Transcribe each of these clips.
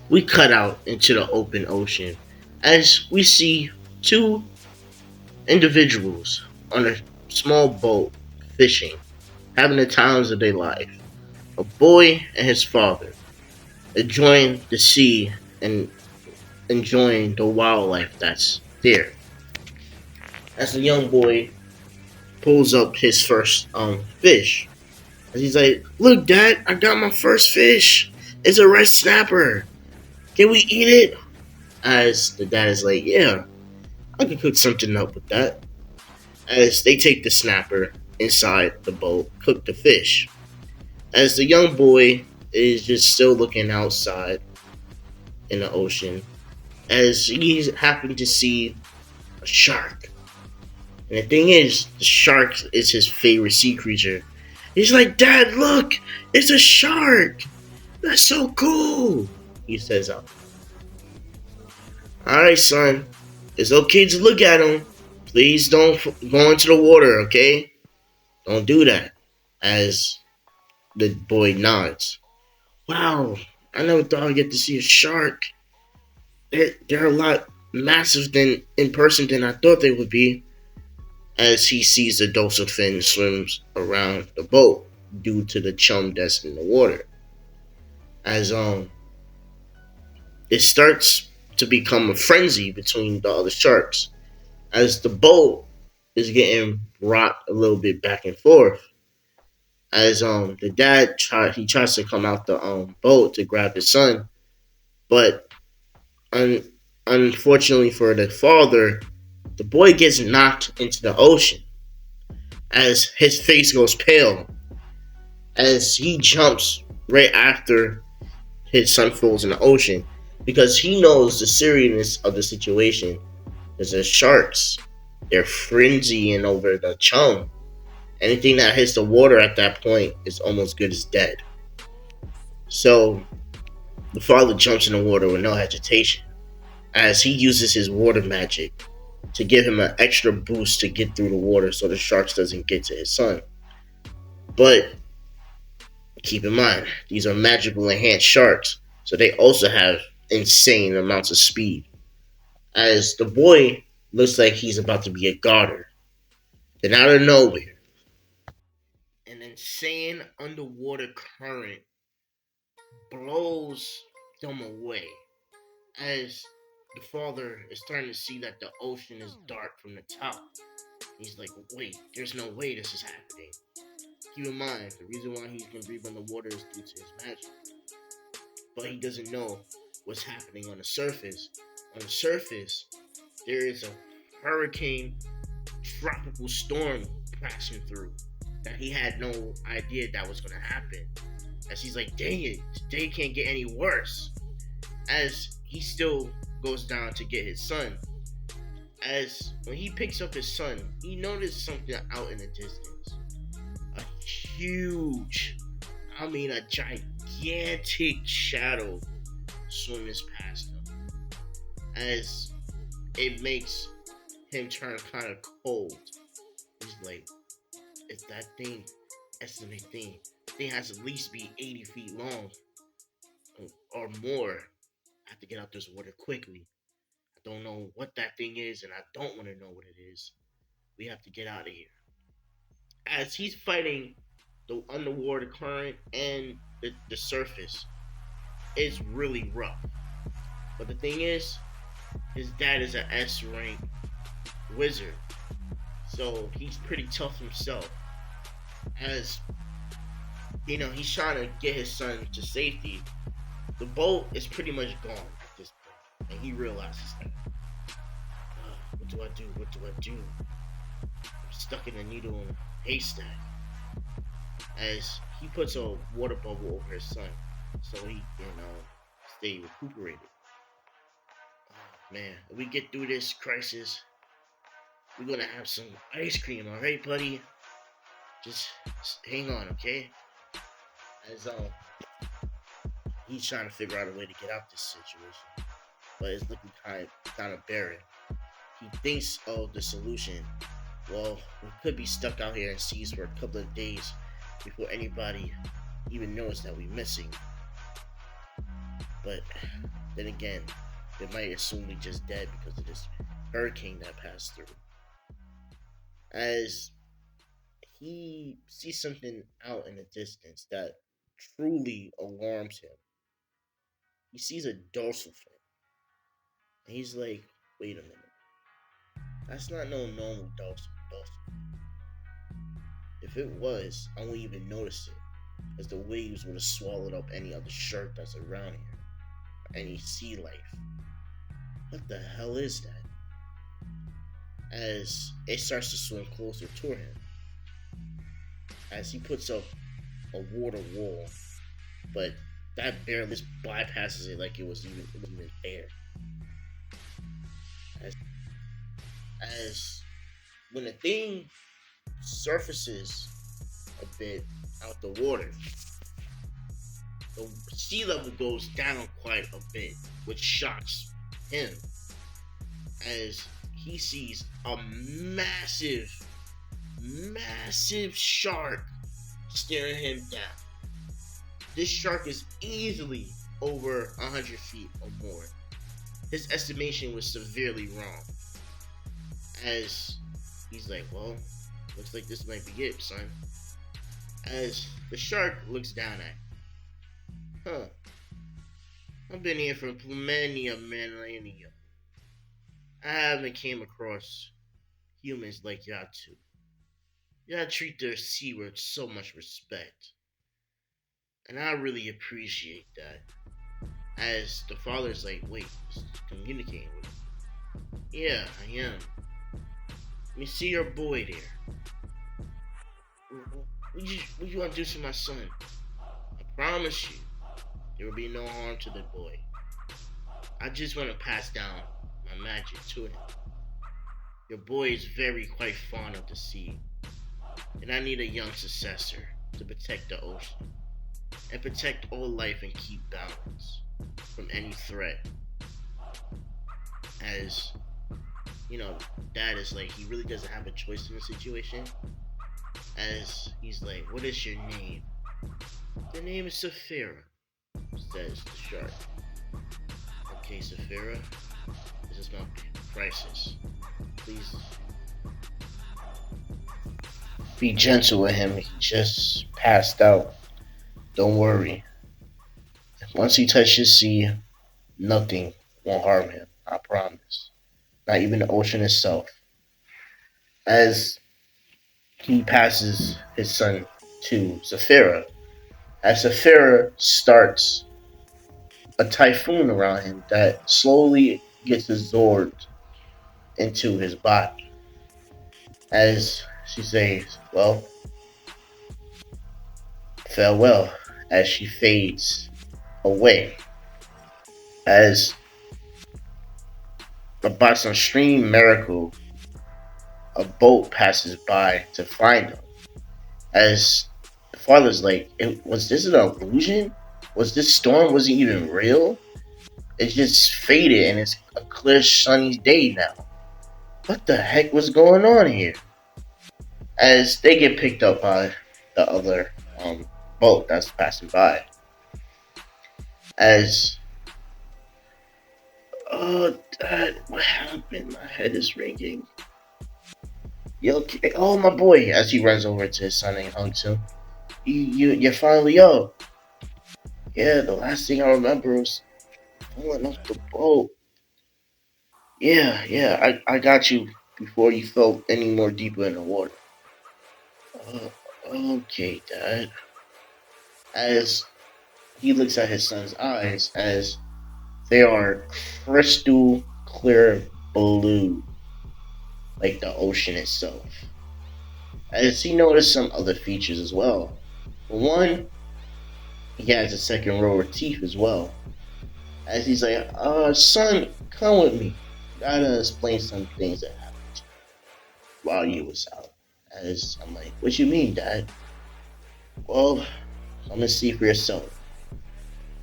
We cut out into the open ocean as we see two individuals on a small boat fishing, having the times of their life. A boy and his father enjoying the sea and enjoying the wildlife that's there. As the young boy pulls up his first fish, and he's like, "Look, Dad, I got my first fish. It's a red snapper. Can we eat it?" As the dad is like, "Yeah, I can cook something up with that." As they take the snapper inside the boat, cook the fish. As the young boy is just still looking outside in the ocean, as he happened to see a shark. And the thing is, the shark is his favorite sea creature. He's like, "Dad, look, it's a shark. That's so cool." He says, "Alright, son, it's okay to look at him. Please don't go into the water, okay? Don't do that." As the boy nods. "Wow, I never thought I'd get to see a shark. They're a lot massive than in person than I thought they would be." As he sees the dorsal fin swims around the boat due to the chum that's in the water. As it starts to become a frenzy between the other sharks. As the boat is getting rocked a little bit back and forth. As the dad tries to come out the boat to grab his son, but un- unfortunately for the father, the boy gets knocked into the ocean as his face goes pale as he jumps right after his son falls in the ocean because he knows the seriousness of the situation. Because the sharks, they're frenzying over the chum. Anything that hits the water at that point is almost good as dead. So the father jumps in the water with no hesitation as he uses his water magic to give him an extra boost to get through the water so the sharks doesn't get to his son. But keep in mind, these are magical enhanced sharks, so they also have insane amounts of speed. As the boy looks like he's about to be a garter, then out of nowhere, an insane underwater current blows them away. As the father is starting to see that the ocean is dark from the top, he's like, "Wait, there's no way this is happening." Keep in mind, the reason why he can breathe underwater is due to his magic. But he doesn't know what's happening on the surface. On the surface, there is a hurricane tropical storm crashing through that he had no idea that was going to happen. As he's like, "Dang it, today can't get any worse." As he still goes down to get his son. As when he picks up his son, he noticed something out in the distance. A huge, a gigantic shadow swims past him. As it makes him turn kind of cold. He's like, "If that thing, estimate thing has at least be 80 feet long or more. I have to get out this water quickly. I don't know what that thing is, and I don't want to know what it is. We have to get out of here." As he's fighting the underwater current and the surface, it's really rough. But the thing is, his dad is an S rank wizard, so he's pretty tough himself. As he's trying to get his son to safety. The boat is pretty much gone at this point, and he realizes that. What do I do? What do I do? I'm stuck in a needle in a haystack. As he puts a water bubble over his son, so he can stay recuperated. Oh, man, if we get through this crisis, we're gonna have some ice cream, all right, buddy? Just hang on, okay? As he's trying to figure out a way to get out this situation, but it's looking kind of barren. He thinks of the solution. Well, we could be stuck out here in seas for a couple of days before anybody even knows that we're missing. But then again, they might assume we just dead because of this hurricane that passed through. As he sees something out in the distance that truly alarms him. He sees a dorsal fin, and he's like, "Wait a minute, that's not no normal dorsal. If it was, I wouldn't even notice it, as the waves would have swallowed up any other shark that's around here, or any sea life. What the hell is that?" As it starts to swim closer toward him, as he puts up a water wall, but that barely just bypasses it like it was even there. As, as when the thing surfaces a bit out the water, the sea level goes down quite a bit, which shocks him as he sees a massive shark staring him down. This shark is easily over 100 feet or more. His estimation was severely wrong. As he's like, well, looks like this might be it, son. As the shark looks down at him. Huh. I've been here for millennia. I haven't came across humans like y'all two. Y'all treat their sea with so much respect. And I really appreciate that. As the father's like, wait, he's communicating with him. Yeah, I am. Let me see your boy there. What you want to do to my son? I promise you, there will be no harm to the boy. I just want to pass down my magic to him. Your boy is quite fond of the sea, and I need a young successor to protect the ocean and protect all life and keep balance from any threat. As dad is like, he really doesn't have a choice in the situation. As he's like, what is your name? The name is Saphira, says the shark. Okay, Saphira, this is my crisis. Please be gentle with him. He just passed out. Don't worry. Once he touches sea, nothing won't harm him. I promise. Not even the ocean itself. As he passes his son to Saphira, as Saphira starts a typhoon around him that slowly gets absorbed into his body. As she says, well, farewell, as she fades away. As by some strange miracle, a boat passes by to find them. As the father's like, was this an illusion? Was this storm wasn't even real? It just faded and it's a clear sunny day now. What the heck was going on here? As they get picked up by the other boat that's passing by. As Dad, what happened? My head is ringing. You okay? Oh, my boy! As he runs over to his son and hugs him. You're finally up. Yeah, the last thing I remember was falling off the boat. Yeah, I got you before you fell any more deeper in the water. Uh, okay, Dad. As he looks at his son's eyes, as they are crystal clear blue, like the ocean itself. As he noticed some other features as well. For one, he has a second row of teeth as well. As he's like, son, come with me. Gotta explain some things that happened to you while you was out. As I'm like, what you mean, Dad? Well, I'm gonna see for yourself.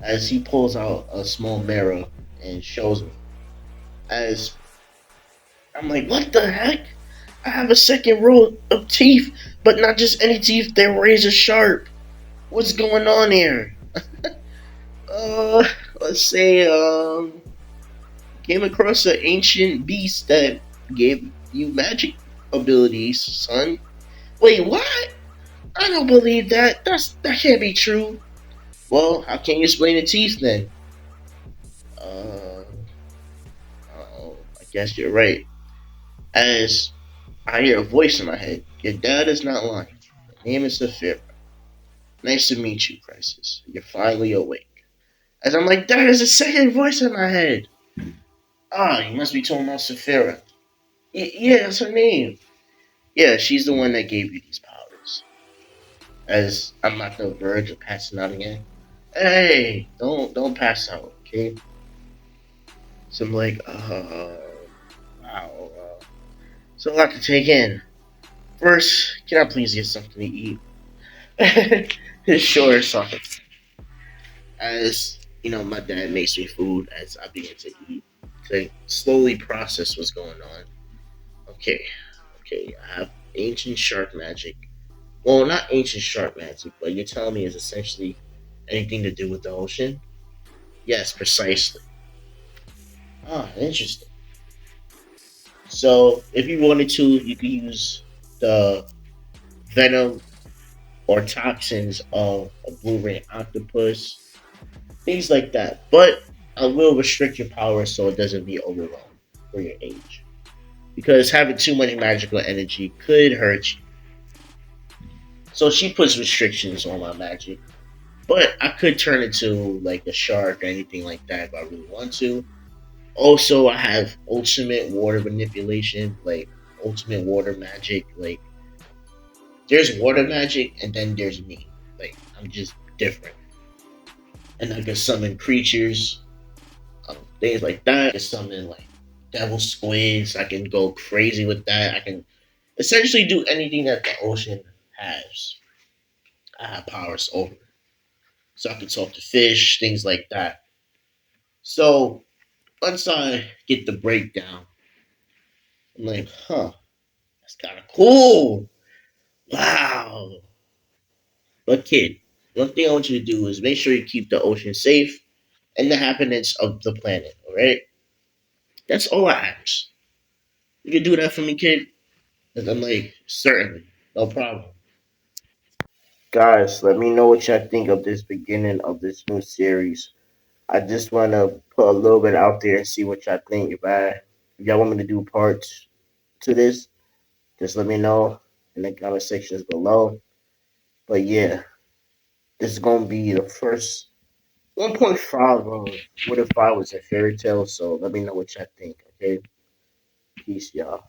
As he pulls out a small mirror and shows me. As I'm like, what the heck? I have a second row of teeth, but not just any teeth, they're razor sharp. What's going on here? uh, let's say came across an ancient beast that gave you magic abilities, son. Wait, what? I don't believe that. That can't be true. Well, how can you explain the teeth then? Uh, I guess you're right. As I hear a voice in my head, your dad is not lying. My name is Saphira. Nice to meet you, Crisis. You're finally awake. As I'm like, that is a second voice in my head. Ah, you must be talking about Saphira. Yeah, that's her name. Yeah, she's the one that gave you these powers. As I'm not the verge of passing out again. Hey, don't pass out, okay? So I'm like, wow, so a lot to take in. First, can I please get something to eat? Sure, son. As you know, my dad makes me food as I begin to eat to slowly process what's going on. Okay, okay, I have ancient shark magic. Well, not ancient shark magic, but you're telling me is essentially anything to do with the ocean? Yes, precisely. Ah, interesting. So, if you wanted to, you could use the venom or toxins of a blue ray octopus, things like that. But I will restrict your power so it doesn't be overwhelmed for your age. Because having too much magical energy could hurt you. So she puts restrictions on my magic. But I could turn into like a shark or anything like that if I really want to. Also, I have ultimate water manipulation, like ultimate water magic. Like there's water magic, and then there's me. Like I'm just different, and I can summon creatures, things like that. I can summon like devil squids. I can go crazy with that. I can essentially do anything that the ocean has. I have powers over, so I can talk to fish, things like that. So once I get the breakdown, I'm like, huh, that's kind of cool. Wow. But kid, one thing I want you to do is make sure you keep the ocean safe and the happiness of the planet. All right, that's all I ask. You can do that for me, kid. And I'm like, certainly, no problem. Guys, let me know what y'all think of this beginning of this new series. I just want to put a little bit out there and see what y'all think. If y'all want me to do parts to this, just let me know in the comment sections below. But yeah, this is gonna be the first 1.5 of what if I was a fairy tale. So let me know what y'all think. Okay, peace, y'all.